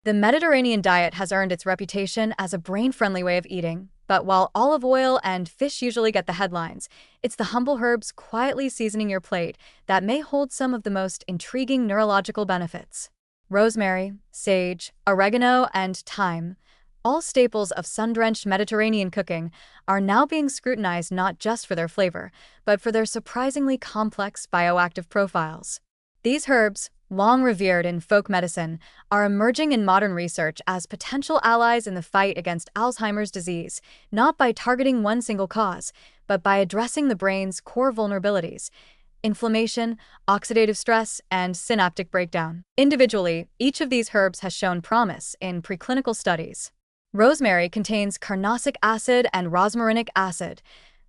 The Mediterranean diet has earned its reputation as a brain-friendly way of eating, but while olive oil and fish usually get the headlines, it's the humble herbs quietly seasoning your plate that may hold some of the most intriguing neurological benefits. Rosemary, sage, oregano, and thyme, all staples of sun-drenched Mediterranean cooking, are now being scrutinized not just for their flavor, but for their surprisingly complex bioactive profiles. These herbs, long revered in folk medicine, are emerging in modern research as potential allies in the fight against Alzheimer's disease, not by targeting one single cause, but by addressing the brain's core vulnerabilities: inflammation, oxidative stress, and synaptic breakdown. Individually, each of these herbs has shown promise in preclinical studies. Rosemary contains carnosic acid and rosmarinic acid,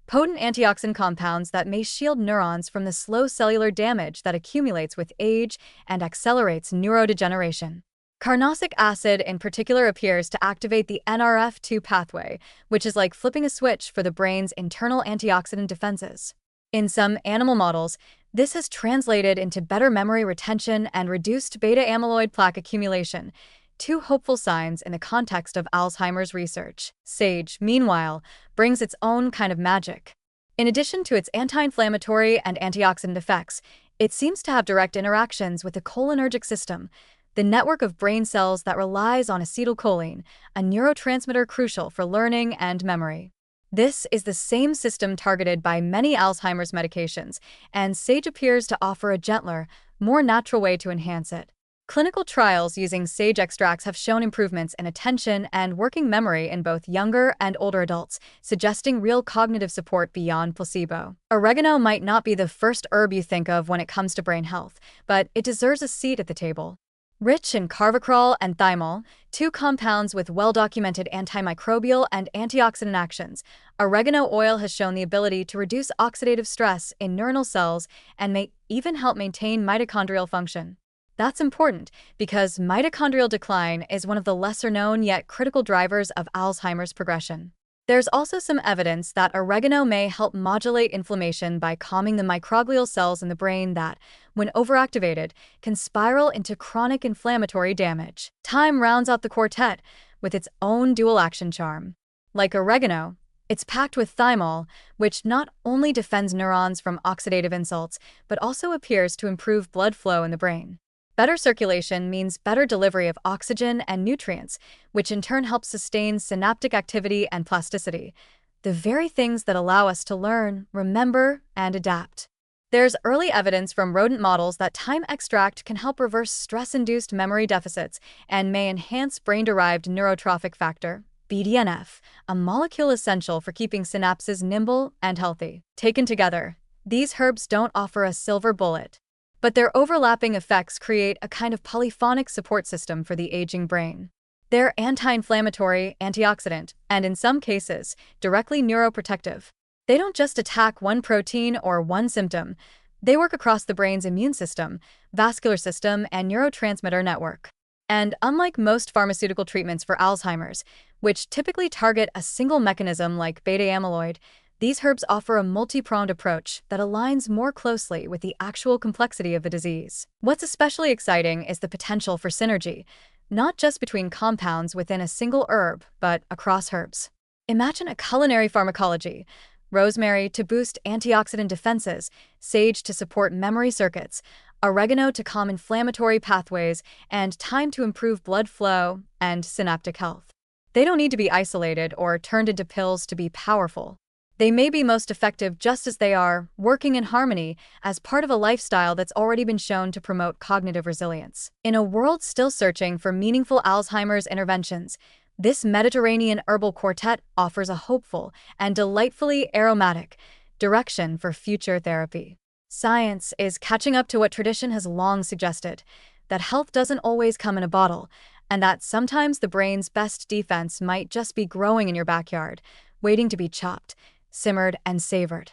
potent antioxidant compounds that may shield neurons from the slow cellular damage that accumulates with age and accelerates neurodegeneration. Carnosic acid in particular appears to activate the NRF2 pathway, which is like flipping a switch for the brain's internal antioxidant defenses. In some animal models, this has translated into better memory retention and reduced beta-amyloid plaque accumulation, two hopeful signs in the context of Alzheimer's research. Sage, meanwhile, brings its own kind of magic. In addition to its anti-inflammatory and antioxidant effects, it seems to have direct interactions with the cholinergic system, the network of brain cells that relies on acetylcholine, a neurotransmitter crucial for learning and memory. This is the same system targeted by many Alzheimer's medications, and sage appears to offer a gentler, more natural way to enhance it. Clinical trials using sage extracts have shown improvements in attention and working memory in both younger and older adults, suggesting real cognitive support beyond placebo. Oregano might not be the first herb you think of when it comes to brain health, but it deserves a seat at the table. Rich in carvacrol and thymol, two compounds with well-documented antimicrobial and antioxidant actions, oregano oil has shown the ability to reduce oxidative stress in neuronal cells and may even help maintain mitochondrial function. That's important because mitochondrial decline is one of the lesser-known yet critical drivers of Alzheimer's progression. There's also some evidence that oregano may help modulate inflammation by calming the microglial cells in the brain that, when overactivated, can spiral into chronic inflammatory damage. Thyme rounds out the quartet with its own dual-action charm. Like oregano, it's packed with thymol, which not only defends neurons from oxidative insults, but also appears to improve blood flow in the brain. Better circulation means better delivery of oxygen and nutrients, which in turn helps sustain synaptic activity and plasticity, the very things that allow us to learn, remember, and adapt. There's early evidence from rodent models that thyme extract can help reverse stress-induced memory deficits and may enhance brain-derived neurotrophic factor, BDNF, a molecule essential for keeping synapses nimble and healthy. Taken together, these herbs don't offer a silver bullet, but their overlapping effects create a kind of polyphonic support system for the aging brain. They're anti-inflammatory, antioxidant, and in some cases, directly neuroprotective. They don't just attack one protein or one symptom. They work across the brain's immune system, vascular system, and neurotransmitter network. And unlike most pharmaceutical treatments for Alzheimer's, which typically target a single mechanism like beta-amyloid, these herbs offer a multi-pronged approach that aligns more closely with the actual complexity of the disease. What's especially exciting is the potential for synergy, not just between compounds within a single herb, but across herbs. Imagine a culinary pharmacology: rosemary to boost antioxidant defenses, sage to support memory circuits, oregano to calm inflammatory pathways, and thyme to improve blood flow and synaptic health. They don't need to be isolated or turned into pills to be powerful. They may be most effective just as they are, working in harmony as part of a lifestyle that's already been shown to promote cognitive resilience. In a world still searching for meaningful Alzheimer's interventions, this Mediterranean herbal quartet offers a hopeful and delightfully aromatic direction for future therapy. Science is catching up to what tradition has long suggested, that health doesn't always come in a bottle, and that sometimes the brain's best defense might just be growing in your backyard, waiting to be chopped, simmered, and savored.